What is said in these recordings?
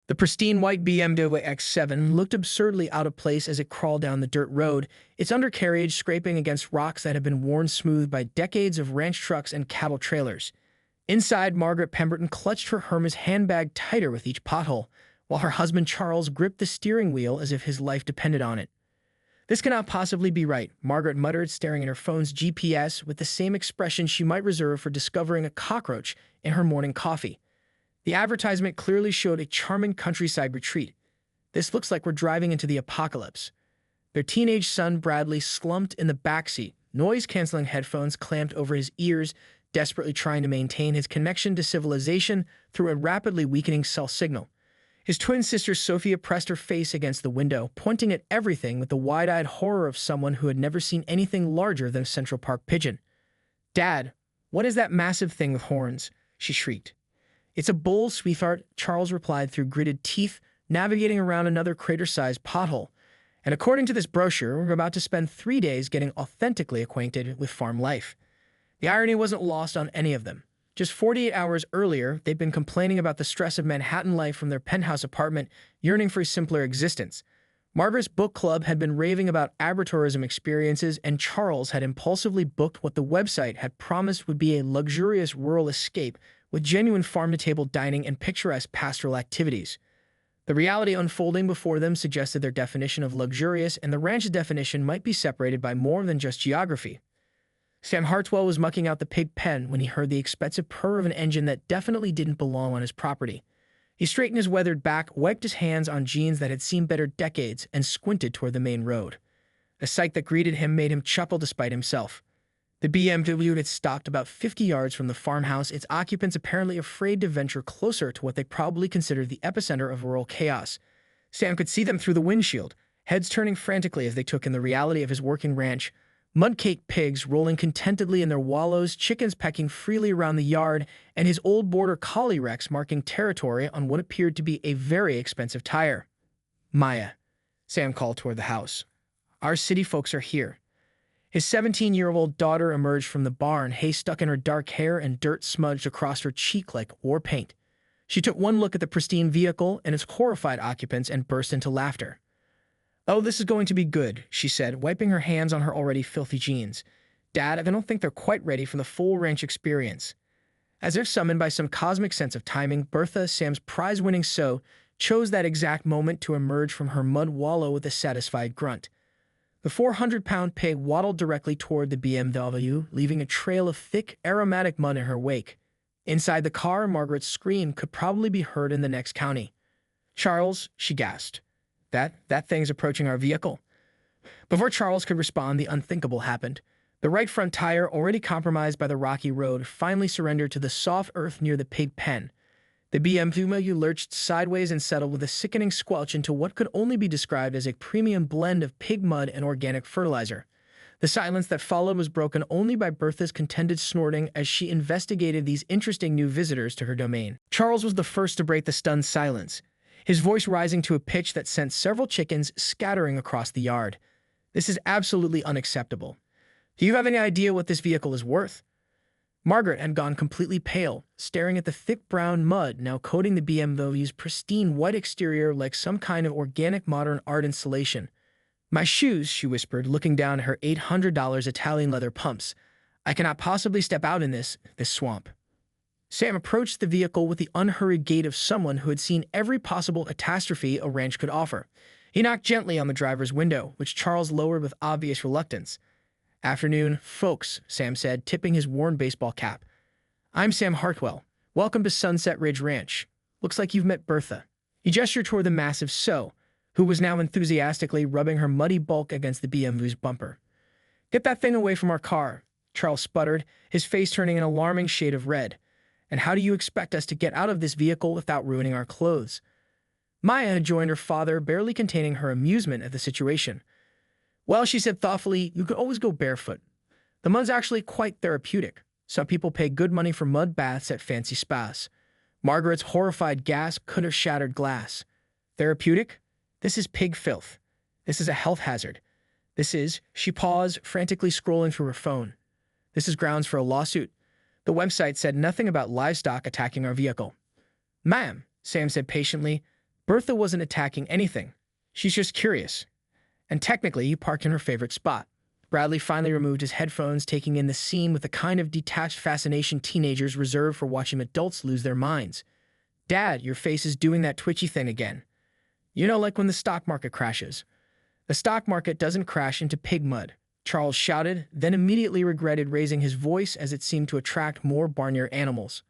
The pristine white BMW X7 looked absurdly out of place as it crawled down the dirt road, its undercarriage scraping against rocks that had been worn smooth by decades of ranch trucks and cattle trailers. Inside, Margaret Pemberton clutched her Hermes handbag tighter with each pothole, while her husband Charles gripped the steering wheel as if his life depended on it. "This cannot possibly be right," Margaret muttered, staring at her phone's GPS with the same expression she might reserve for discovering a cockroach in her morning coffee. The advertisement clearly showed a charming countryside retreat. "This looks like we're driving into the apocalypse." Their teenage son Bradley slumped in the backseat, noise-canceling headphones clamped over his ears, desperately trying to maintain his connection to civilization through a rapidly weakening cell signal. His twin sister Sophia pressed her face against the window, pointing at everything with the wide-eyed horror of someone who had never seen anything larger than a Central Park pigeon. "Dad, what is that massive thing with horns?" she shrieked. "It's a bull, sweetheart," Charles replied through gritted teeth, navigating around another crater-sized pothole. "And according to this brochure, we're about to spend 3 days getting authentically acquainted with farm life." The irony wasn't lost on any of them. Just 48 hours earlier, they'd been complaining about the stress of Manhattan life from their penthouse apartment, yearning for a simpler existence. Margaret's book club had been raving about agritourism experiences, and Charles had impulsively booked what the website had promised would be a luxurious rural escape with genuine farm-to-table dining and picturesque pastoral activities. The reality unfolding before them suggested their definition of luxurious and the ranch's definition might be separated by more than just geography. Sam Hartwell was mucking out the pig pen when he heard the expensive purr of an engine that definitely didn't belong on his property. He straightened his weathered back, wiped his hands on jeans that had seen better decades, and squinted toward the main road. A sight that greeted him made him chuckle despite himself. The BMW had stopped about 50 yards from the farmhouse, its occupants apparently afraid to venture closer to what they probably considered the epicenter of rural chaos. Sam could see them through the windshield, heads turning frantically as they took in the reality of his working ranch. Mud-caked pigs rolling contentedly in their wallows, chickens pecking freely around the yard, and his old border collie Rex marking territory on what appeared to be a very expensive tire. "Maya," Sam called toward the house. "Our city folks are here." His 17-year-old daughter emerged from the barn, hay stuck in her dark hair and dirt smudged across her cheek like war paint. She took one look at the pristine vehicle and its horrified occupants and burst into laughter. "Oh, this is going to be good," she said, wiping her hands on her already filthy jeans. "Dad, I don't think they're quite ready for the full ranch experience." As if summoned by some cosmic sense of timing, Bertha, Sam's prize-winning sow, chose that exact moment to emerge from her mud wallow with a satisfied grunt. The 400-pound pig waddled directly toward the BMW, leaving a trail of thick, aromatic mud in her wake. Inside the car, Margaret's scream could probably be heard in the next county. "Charles," she gasped. That thing's approaching our vehicle." Before Charles could respond, the unthinkable happened. The right front tire, already compromised by the rocky road, finally surrendered to the soft earth near the pig pen. The BMW lurched sideways and settled with a sickening squelch into what could only be described as a premium blend of pig mud and organic fertilizer. The silence that followed was broken only by Bertha's contented snorting as she investigated these interesting new visitors to her domain. Charles was the first to break the stunned silence, his voice rising to a pitch that sent several chickens scattering across the yard. "This is absolutely unacceptable. Do you have any idea what this vehicle is worth?" Margaret had gone completely pale, staring at the thick brown mud now coating the BMW's pristine white exterior like some kind of organic modern art installation. "My shoes," she whispered, looking down at her $800 Italian leather pumps. "I cannot possibly step out in this swamp." Sam approached the vehicle with the unhurried gait of someone who had seen every possible catastrophe a ranch could offer. He knocked gently on the driver's window, which Charles lowered with obvious reluctance. "Afternoon, folks," Sam said, tipping his worn baseball cap. "I'm Sam Hartwell. Welcome to Sunset Ridge Ranch. Looks like you've met Bertha." He gestured toward the massive sow, who was now enthusiastically rubbing her muddy bulk against the BMW's bumper. "Get that thing away from our car," Charles sputtered, his face turning an alarming shade of red. "And how do you expect us to get out of this vehicle without ruining our clothes?" Maya had joined her father, barely containing her amusement at the situation. "Well," she said thoughtfully, "you could always go barefoot. The mud's actually quite therapeutic. Some people pay good money for mud baths at fancy spas." Margaret's horrified gasp could have shattered glass. "Therapeutic? This is pig filth. This is a health hazard. She paused, frantically scrolling through her phone. "This is grounds for a lawsuit. The website said nothing about livestock attacking our vehicle." "Ma'am," Sam said patiently, Bertha wasn't attacking anything. She's just curious. And technically, you parked in her favorite spot. Bradley finally removed his headphones, taking in the scene with the kind of detached fascination teenagers reserve for watching adults lose their minds. Dad, your face is doing that twitchy thing again. You know, like when the stock market crashes. The stock market doesn't crash into pig mud, Charles shouted, then immediately regretted raising his voice as it seemed to attract more barnyard animals.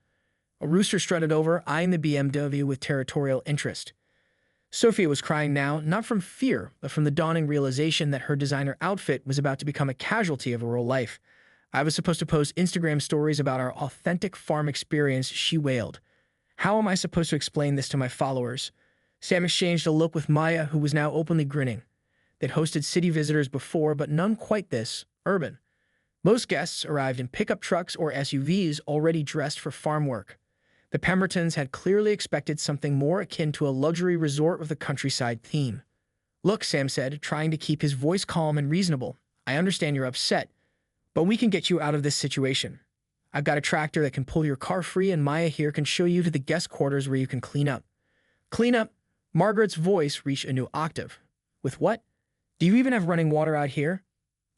A rooster strutted over, eyeing the BMW with territorial interest. Sophia was crying now, not from fear, but from the dawning realization that her designer outfit was about to become a casualty of rural life. I was supposed to post Instagram stories about our authentic farm experience, she wailed. How am I supposed to explain this to my followers? Sam exchanged a look with Maya, who was now openly grinning. They'd hosted city visitors before, but none quite this urban. Most guests arrived in pickup trucks or SUVs already dressed for farm work. The Pembertons had clearly expected something more akin to a luxury resort with a countryside theme. Look, Sam said, trying to keep his voice calm and reasonable. I understand you're upset, but we can get you out of this situation. I've got a tractor that can pull your car free, and Maya here can show you to the guest quarters where you can clean up. Clean up? Margaret's voice reached a new octave. With what? Do you even have running water out here?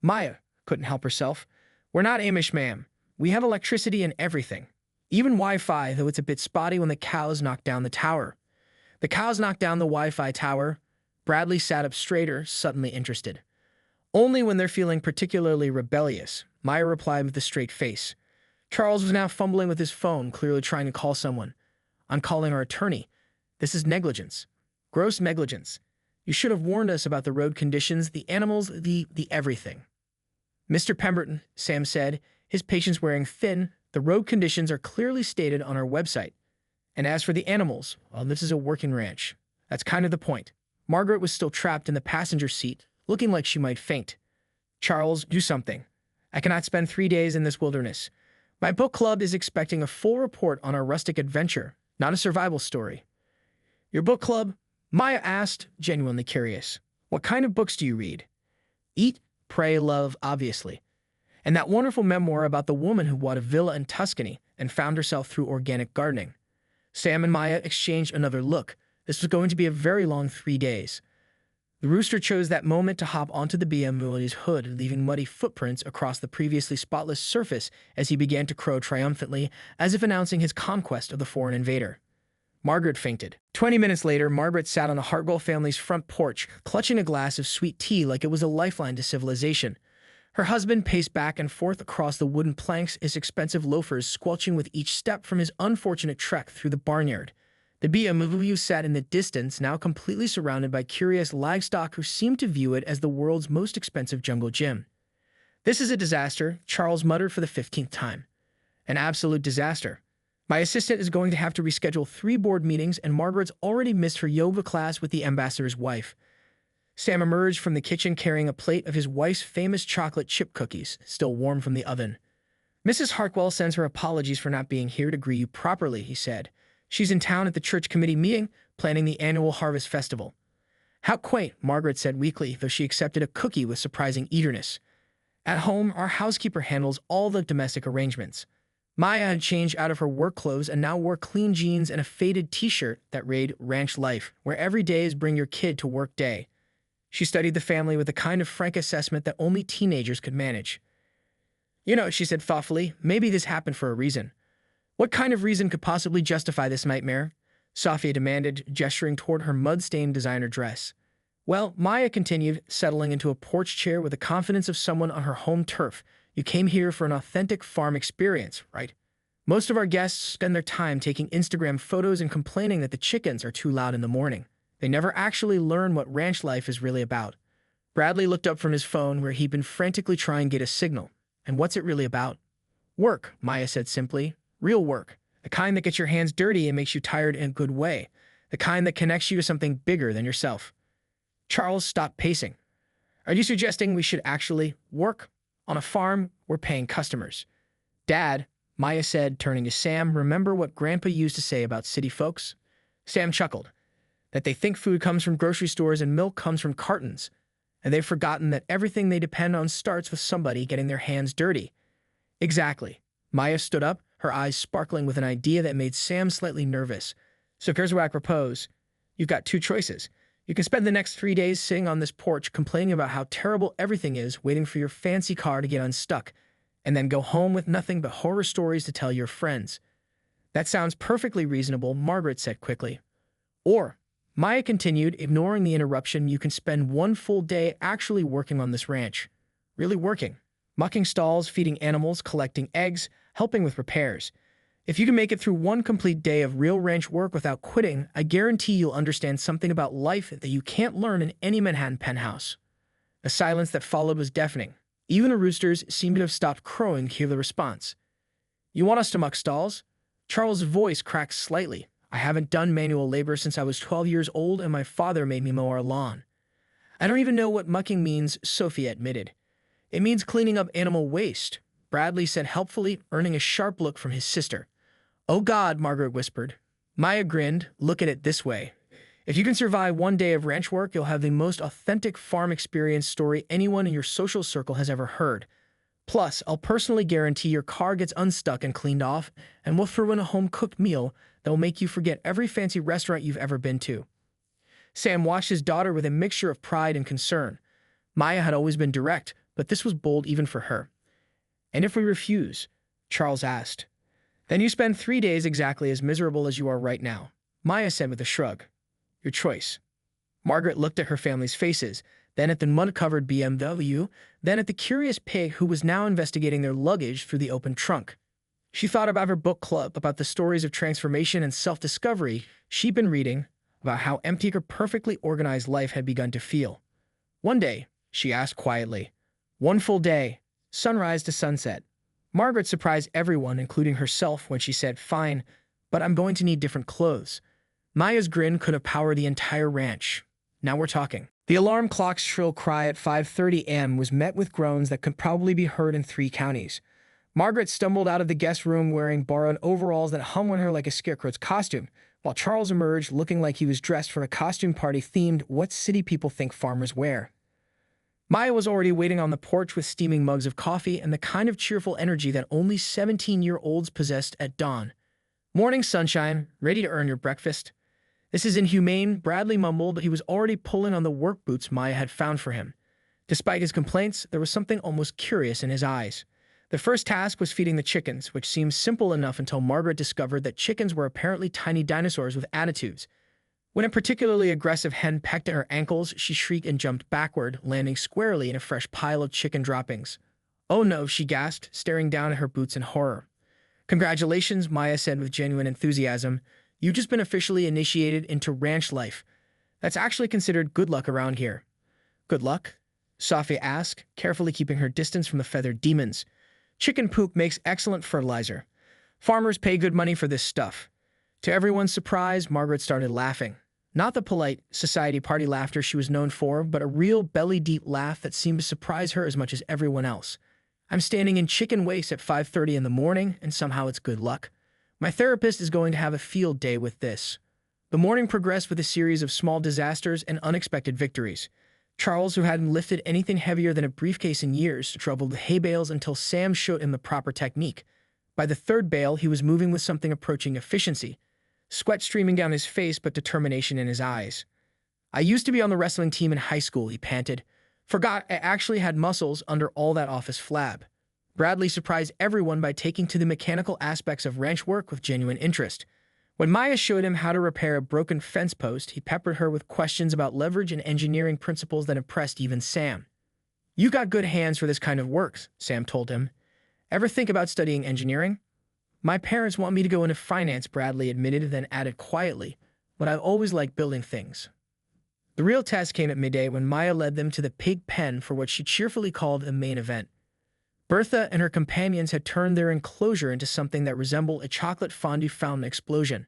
Maya couldn't help herself. We're not Amish, ma'am. We have electricity and everything. Even Wi-Fi, though it's a bit spotty when the cows knock down the tower. The cows knock down the Wi-Fi tower. Bradley sat up straighter, suddenly interested. Only when they're feeling particularly rebellious, Maya replied with a straight face. Charles was now fumbling with his phone, clearly trying to call someone. I'm calling our attorney. This is negligence. Gross negligence. You should have warned us about the road conditions, the animals, the everything. Mr. Pemberton, Sam said, his patience wearing thin, the road conditions are clearly stated on our website. And as for the animals, well, this is a working ranch. That's kind of the point. Margaret was still trapped in the passenger seat, looking like she might faint. Charles, do something. I cannot spend 3 days in this wilderness. My book club is expecting a full report on our rustic adventure, not a survival story. Your book club? Maya asked, genuinely curious. What kind of books do you read? Eat, pray, love, obviously. And that wonderful memoir about the woman who bought a villa in Tuscany and found herself through organic gardening. Sam and Maya exchanged another look. This was going to be a very long 3 days. The rooster chose that moment to hop onto the BMW's hood, leaving muddy footprints across the previously spotless surface as he began to crow triumphantly, as if announcing his conquest of the foreign invader. Margaret fainted. 20 minutes later, Margaret sat on the Hartwell family's front porch, clutching a glass of sweet tea like it was a lifeline to civilization. Her husband paced back and forth across the wooden planks, his expensive loafers squelching with each step from his unfortunate trek through the barnyard. The BMW sat in the distance, now completely surrounded by curious livestock who seemed to view it as the world's most expensive jungle gym. This is a disaster, Charles muttered for the 15th time. An absolute disaster. My assistant is going to have to reschedule 3 board meetings, and Margaret's already missed her yoga class with the ambassador's wife. Sam emerged from the kitchen carrying a plate of his wife's famous chocolate chip cookies, still warm from the oven. Mrs. Hartwell sends her apologies for not being here to greet you properly, he said. She's in town at the church committee meeting, planning the annual harvest festival. How quaint, Margaret said weakly, though she accepted a cookie with surprising eagerness. At home, our housekeeper handles all the domestic arrangements. Maya had changed out of her work clothes and now wore clean jeans and a faded t-shirt that read Ranch Life, where every day is bring your kid to work day. She studied the family with the kind of frank assessment that only teenagers could manage. You know, she said thoughtfully, maybe this happened for a reason. What kind of reason could possibly justify this nightmare? Sophia demanded, gesturing toward her mud-stained designer dress. Well, Maya continued, settling into a porch chair with the confidence of someone on her home turf. You came here for an authentic farm experience, right? Most of our guests spend their time taking Instagram photos and complaining that the chickens are too loud in the morning. They never actually learn what ranch life is really about. Bradley looked up from his phone where he'd been frantically trying to get a signal. And what's it really about? Work, Maya said simply. Real work. The kind that gets your hands dirty and makes you tired in a good way. The kind that connects you to something bigger than yourself. Charles stopped pacing. Are you suggesting we should actually work? On a farm, we're paying customers. Dad, Maya said, turning to Sam, remember what Grandpa used to say about city folks? Sam chuckled. That they think food comes from grocery stores and milk comes from cartons. And they've forgotten that everything they depend on starts with somebody getting their hands dirty. Exactly. Maya stood up, her eyes sparkling with an idea that made Sam slightly nervous. So here's what I propose. You've got two choices. You can spend the next 3 days sitting on this porch complaining about how terrible everything is, waiting for your fancy car to get unstuck, and then go home with nothing but horror stories to tell your friends. That sounds perfectly reasonable, Margaret said quickly. Or, Maya continued, ignoring the interruption, you can spend one full day actually working on this ranch. Really working. Mucking stalls, feeding animals, collecting eggs, helping with repairs. If you can make it through one complete day of real ranch work without quitting, I guarantee you'll understand something about life that you can't learn in any Manhattan penthouse. The silence that followed was deafening. Even the roosters seemed to have stopped crowing to hear the response. You want us to muck stalls? Charles' voice cracked slightly. I haven't done manual labor since I was 12 years old and my father made me mow our lawn. I don't even know what mucking means, Sophie admitted. It means cleaning up animal waste, Bradley said helpfully, earning a sharp look from his sister. Oh God, Margaret whispered. Maya grinned. Look at it this way. If you can survive one day of ranch work, you'll have the most authentic farm experience story anyone in your social circle has ever heard. Plus, I'll personally guarantee your car gets unstuck and cleaned off, and we'll throw in a home-cooked meal that will make you forget every fancy restaurant you've ever been to. Sam watched his daughter with a mixture of pride and concern. Maya had always been direct, but this was bold even for her. And if we refuse? Charles asked. Then you spend 3 days exactly as miserable as you are right now, Maya said with a shrug. Your choice. Margaret looked at her family's faces, then at the mud-covered BMW, then at the curious pig who was now investigating their luggage through the open trunk. She thought about her book club, about the stories of transformation and self-discovery she'd been reading, about how empty her perfectly organized life had begun to feel. One day, she asked quietly. One full day, sunrise to sunset. Margaret surprised everyone, including herself, when she said, Fine, but I'm going to need different clothes. Maya's grin could have powered the entire ranch. Now we're talking. The alarm clock's shrill cry at 5:30 a.m. was met with groans that could probably be heard in 3 counties. Margaret stumbled out of the guest room wearing borrowed overalls that hung on her like a scarecrow's costume, while Charles emerged looking like he was dressed for a costume party themed What City People Think Farmers Wear. Maya was already waiting on the porch with steaming mugs of coffee and the kind of cheerful energy that only 17-year-olds possessed at dawn. Morning sunshine, ready to earn your breakfast. This is inhumane, Bradley mumbled, but he was already pulling on the work boots Maya had found for him. Despite his complaints, there was something almost curious in his eyes. The first task was feeding the chickens, which seemed simple enough until Margaret discovered that chickens were apparently tiny dinosaurs with attitudes. When a particularly aggressive hen pecked at her ankles, she shrieked and jumped backward, landing squarely in a fresh pile of chicken droppings. Oh no, she gasped, staring down at her boots in horror. Congratulations, Maya said with genuine enthusiasm. You've just been officially initiated into ranch life. That's actually considered good luck around here. Good luck? Sophie asked, carefully keeping her distance from the feathered demons. Chicken poop makes excellent fertilizer. Farmers pay good money for this stuff. To everyone's surprise, Margaret started laughing. Not the polite society party laughter she was known for, but a real belly-deep laugh that seemed to surprise her as much as everyone else. I'm standing in chicken waste at 5:30 in the morning, and somehow it's good luck. My therapist is going to have a field day with this. The morning progressed with a series of small disasters and unexpected victories. Charles, who hadn't lifted anything heavier than a briefcase in years, troubled the hay bales until Sam showed him the proper technique. By the third bale, he was moving with something approaching efficiency. Sweat streaming down his face, but determination in his eyes. I used to be on the wrestling team in high school, he panted. Forgot I actually had muscles under all that office flab. Bradley surprised everyone by taking to the mechanical aspects of ranch work with genuine interest. When Maya showed him how to repair a broken fence post, he peppered her with questions about leverage and engineering principles that impressed even Sam. You got good hands for this kind of work, Sam told him. Ever think about studying engineering? My parents want me to go into finance, Bradley admitted, then added quietly, but I've always liked building things. The real test came at midday when Maya led them to the pig pen for what she cheerfully called the main event. Bertha and her companions had turned their enclosure into something that resembled a chocolate fondue fountain explosion.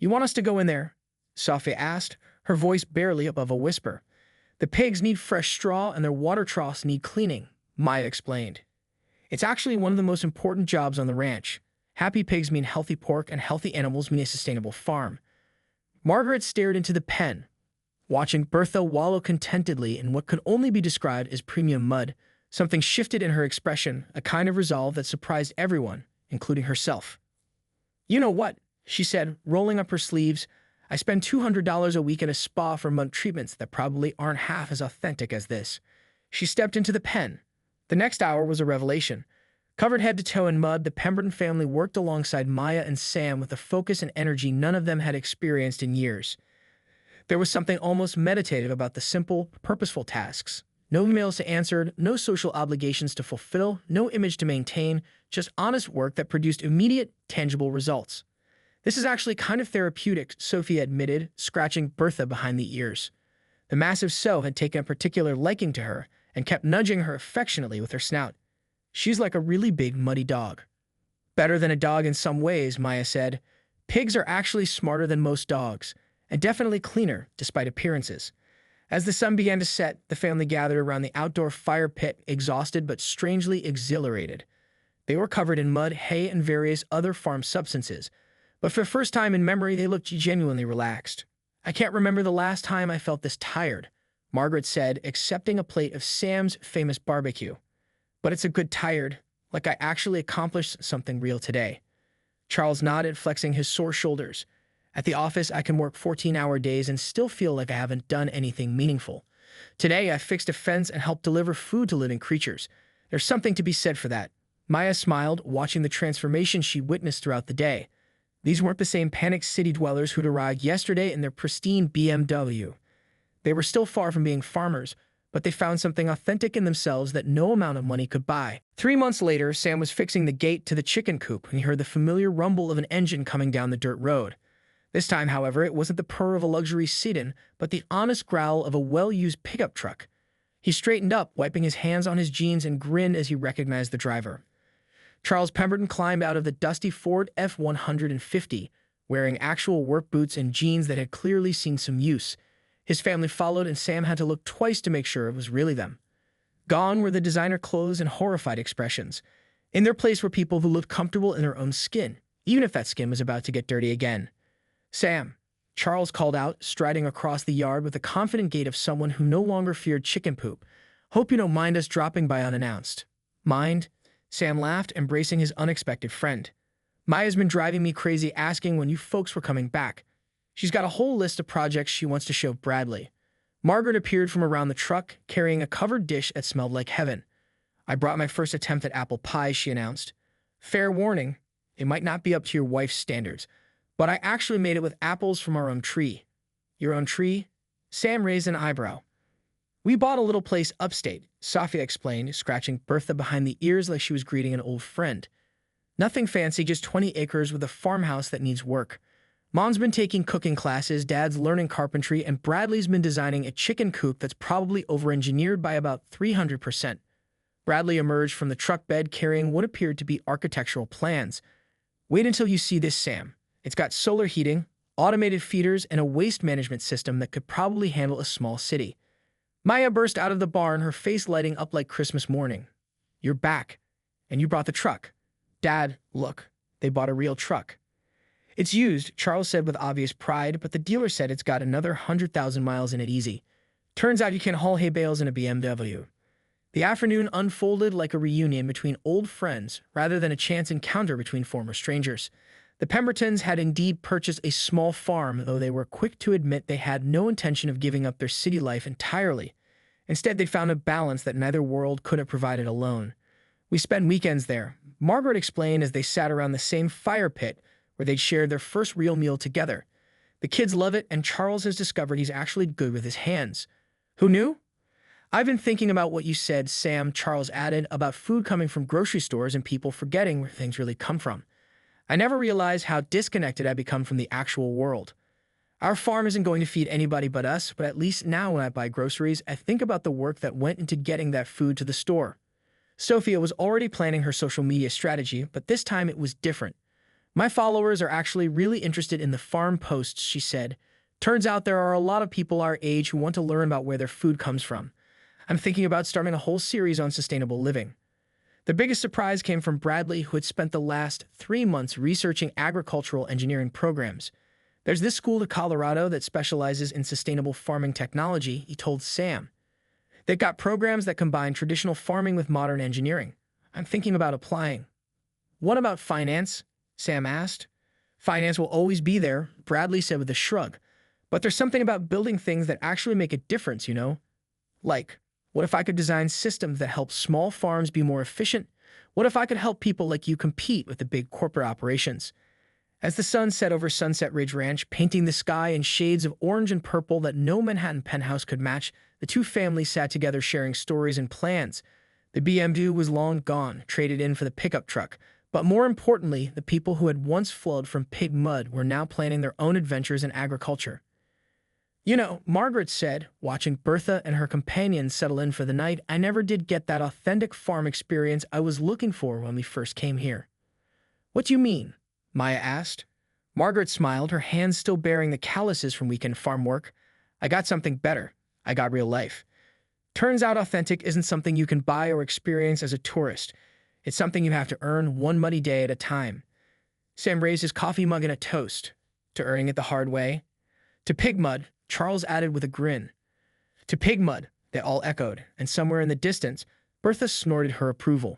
You want us to go in there? Sophie asked, her voice barely above a whisper. The pigs need fresh straw and their water troughs need cleaning, Maya explained. It's actually one of the most important jobs on the ranch. Happy pigs mean healthy pork and healthy animals mean a sustainable farm. Margaret stared into the pen, watching Bertha wallow contentedly in what could only be described as premium mud. Something shifted in her expression, a kind of resolve that surprised everyone, including herself. You know what? She said, rolling up her sleeves. I spend $200 a week in a spa for month treatments that probably aren't half as authentic as this. She stepped into the pen. The next hour was a revelation. Covered head to toe in mud, the Pemberton family worked alongside Maya and Sam with a focus and energy none of them had experienced in years. There was something almost meditative about the simple, purposeful tasks. No emails to answer, no social obligations to fulfill, no image to maintain, just honest work that produced immediate, tangible results. This is actually kind of therapeutic, Sophia admitted, scratching Bertha behind the ears. The massive sow had taken a particular liking to her and kept nudging her affectionately with her snout. She's like a really big, muddy dog. Better than a dog in some ways, Maya said. Pigs are actually smarter than most dogs, and definitely cleaner, despite appearances. As the sun began to set, the family gathered around the outdoor fire pit, exhausted but strangely exhilarated. They were covered in mud, hay, and various other farm substances, but for the first time in memory, they looked genuinely relaxed. I can't remember the last time I felt this tired, Margaret said, accepting a plate of Sam's famous barbecue. But it's a good tired, like I actually accomplished something real today. Charles nodded, flexing his sore shoulders. At the office, I can work 14-hour days and still feel like I haven't done anything meaningful. Today, I fixed a fence and helped deliver food to living creatures. There's something to be said for that. Maya smiled, watching the transformation she witnessed throughout the day. These weren't the same panicked city dwellers who'd arrived yesterday in their pristine BMW. They were still far from being farmers, but they found something authentic in themselves that no amount of money could buy. 3 months later, Sam was fixing the gate to the chicken coop when he heard the familiar rumble of an engine coming down the dirt road. This time, however, it wasn't the purr of a luxury sedan, but the honest growl of a well-used pickup truck. He straightened up, wiping his hands on his jeans, and grinned as he recognized the driver. Charles Pemberton climbed out of the dusty Ford F-150, wearing actual work boots and jeans that had clearly seen some use. His family followed, and Sam had to look twice to make sure it was really them. Gone were the designer clothes and horrified expressions. In their place were people who looked comfortable in their own skin, even if that skin was about to get dirty again. Sam, Charles called out, striding across the yard with the confident gait of someone who no longer feared chicken poop. Hope you don't mind us dropping by unannounced. Mind? Sam laughed, embracing his unexpected friend. Maya's been driving me crazy asking when you folks were coming back. She's got a whole list of projects she wants to show Bradley. Margaret appeared from around the truck, carrying a covered dish that smelled like heaven. I brought my first attempt at apple pie, she announced. Fair warning, it might not be up to your wife's standards, but I actually made it with apples from our own tree. Your own tree? Sam raised an eyebrow. We bought a little place upstate, Sophia explained, scratching Bertha behind the ears like she was greeting an old friend. Nothing fancy, just 20 acres with a farmhouse that needs work. Mom's been taking cooking classes, Dad's learning carpentry, and Bradley's been designing a chicken coop that's probably over-engineered by about 300%. Bradley emerged from the truck bed carrying what appeared to be architectural plans. Wait until you see this, Sam. It's got solar heating, automated feeders, and a waste management system that could probably handle a small city. Maya burst out of the barn, her face lighting up like Christmas morning. You're back. And you brought the truck. Dad, look. They bought a real truck. It's used, Charles said with obvious pride, but the dealer said it's got another 100,000 miles in it easy. Turns out you can haul hay bales in a BMW. The afternoon unfolded like a reunion between old friends rather than a chance encounter between former strangers. The Pembertons had indeed purchased a small farm, though they were quick to admit they had no intention of giving up their city life entirely. Instead, they found a balance that neither world could have provided alone. We spend weekends there, Margaret explained as they sat around the same fire pit where they'd shared their first real meal together. The kids love it, and Charles has discovered he's actually good with his hands. Who knew? I've been thinking about what you said, Sam, Charles added, about food coming from grocery stores and people forgetting where things really come from. I never realized how disconnected I've become from the actual world. Our farm isn't going to feed anybody but us, but at least now when I buy groceries, I think about the work that went into getting that food to the store. Sophia was already planning her social media strategy, but this time it was different. My followers are actually really interested in the farm posts, she said. Turns out there are a lot of people our age who want to learn about where their food comes from. I'm thinking about starting a whole series on sustainable living. The biggest surprise came from Bradley, who had spent the last 3 months researching agricultural engineering programs. There's this school in Colorado that specializes in sustainable farming technology, he told Sam. They've got programs that combine traditional farming with modern engineering. I'm thinking about applying. What about finance? Sam asked. Finance will always be there, Bradley said with a shrug. But there's something about building things that actually make a difference, you know? Like, what if I could design systems that help small farms be more efficient? What if I could help people like you compete with the big corporate operations? As the sun set over Sunset Ridge Ranch, painting the sky in shades of orange and purple that no Manhattan penthouse could match, the two families sat together sharing stories and plans. The BMW was long gone, traded in for the pickup truck. But more importantly, the people who had once flowed from pig mud were now planning their own adventures in agriculture. You know, Margaret said, watching Bertha and her companions settle in for the night, I never did get that authentic farm experience I was looking for when we first came here. What do you mean? Maya asked. Margaret smiled, her hands still bearing the calluses from weekend farm work. I got something better. I got real life. Turns out authentic isn't something you can buy or experience as a tourist. It's something you have to earn one muddy day at a time. Sam raised his coffee mug in a toast. To earning it the hard way? To pig mud, Charles added with a grin. To pig mud, they all echoed, and somewhere in the distance, Bertha snorted her approval.